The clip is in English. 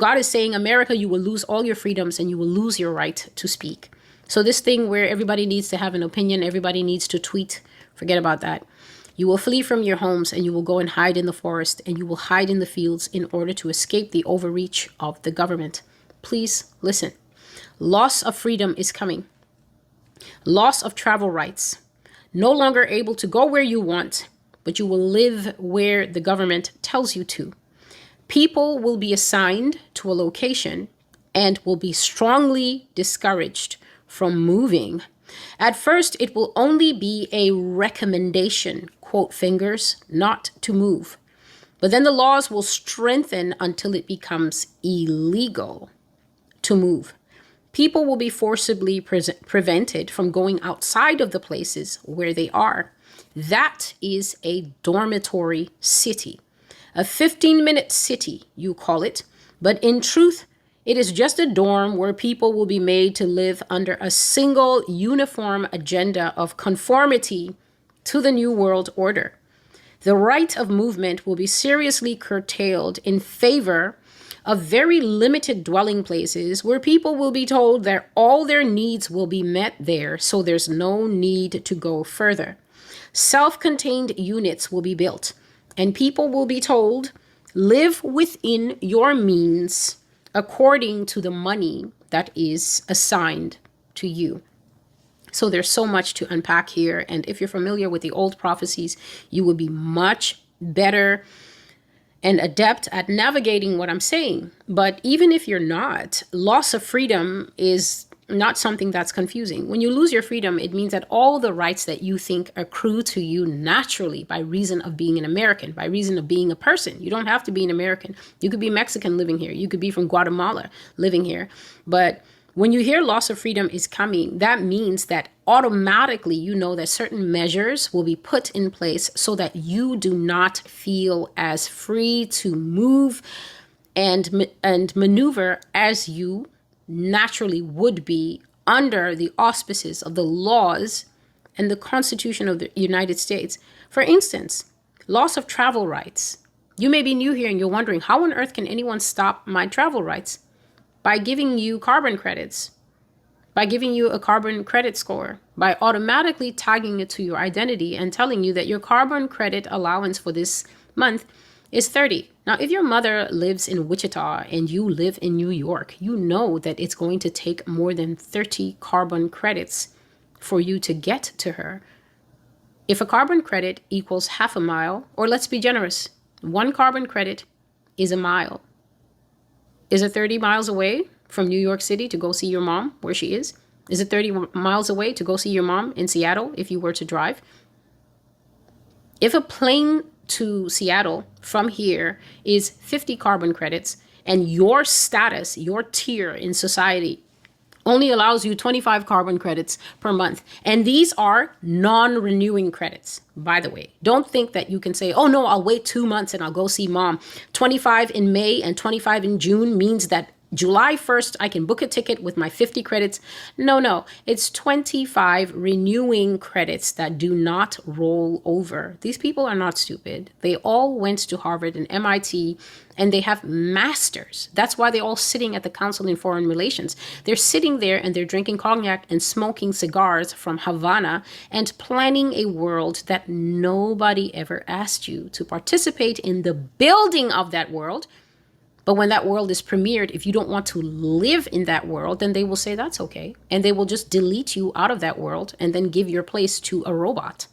God is saying, America, you will lose all your freedoms and you will lose your right to speak. So this thing where everybody needs to have an opinion, everybody needs to tweet, forget about that. You will flee from your homes and you will go and hide in the forest and you will hide in the fields in order to escape the overreach of the government. Please listen. Loss of freedom is coming. Loss of travel rights. No longer able to go where you want, but you will live where the government tells you to. People will be assigned to a location and will be strongly discouraged from moving. At first, it will only be a recommendation, quote fingers, not to move. But then the laws will strengthen until it becomes illegal to move. People will be forcibly prevented from going outside of the places where they are. That is a dormitory city. A 15-minute city, you call it. But in truth, it is just a dorm where people will be made to live under a single uniform agenda of conformity to the New World Order. The right of movement will be seriously curtailed in favor of very limited dwelling places where people will be told that all their needs will be met there, so there's no need to go further. Self-contained units will be built, and people will be told, live within your means according to the money that is assigned to you. So there's so much to unpack here, and if you're familiar with the old prophecies, you will be much better and adept at navigating what I'm saying. But even if you're not, loss of freedom is not something that's confusing. When you lose your freedom, it means that all the rights that you think accrue to you naturally by reason of being an American, by reason of being a person. You don't have to be an American. You could be Mexican living here. You could be from Guatemala living here. But when you hear loss of freedom is coming, that means that automatically you know that certain measures will be put in place so that you do not feel as free to move and maneuver as you naturally would be under the auspices of the laws and the Constitution of the United States. For instance, loss of travel rights. You may be new here and you're wondering, how on earth can anyone stop my travel rights? By giving you carbon credits, by giving you a carbon credit score, by automatically tagging it to your identity and telling you that your carbon credit allowance for this month is 30. Now, if your mother lives in Wichita and you live in New York, you know that it's going to take more than 30 carbon credits for you to get to her. If a carbon credit equals half a mile, or let's be generous, one carbon credit is a mile. Is it 30 miles away from New York City to go see your mom where she is? Is it 30 miles away to go see your mom in Seattle if you were to drive? If a plane to Seattle from here is 50 carbon credits and your status, your tier in society only allows you 25 carbon credits per month. And these are non-renewing credits, by the way. Don't think that you can say, oh no, I'll wait 2 months and I'll go see mom. 25 in May and 25 in June means that July 1st, I can book a ticket with my 50 credits. No, it's 25 renewing credits that do not roll over. These people are not stupid. They all went to Harvard and MIT and they have masters. That's why they're all sitting at the Council in Foreign Relations. They're sitting there and they're drinking cognac and smoking cigars from Havana and planning a world that nobody ever asked you to participate in the building of that world. But when that world is premiered, if you don't want to live in that world, then they will say that's okay. And they will just delete you out of that world and then give your place to a robot.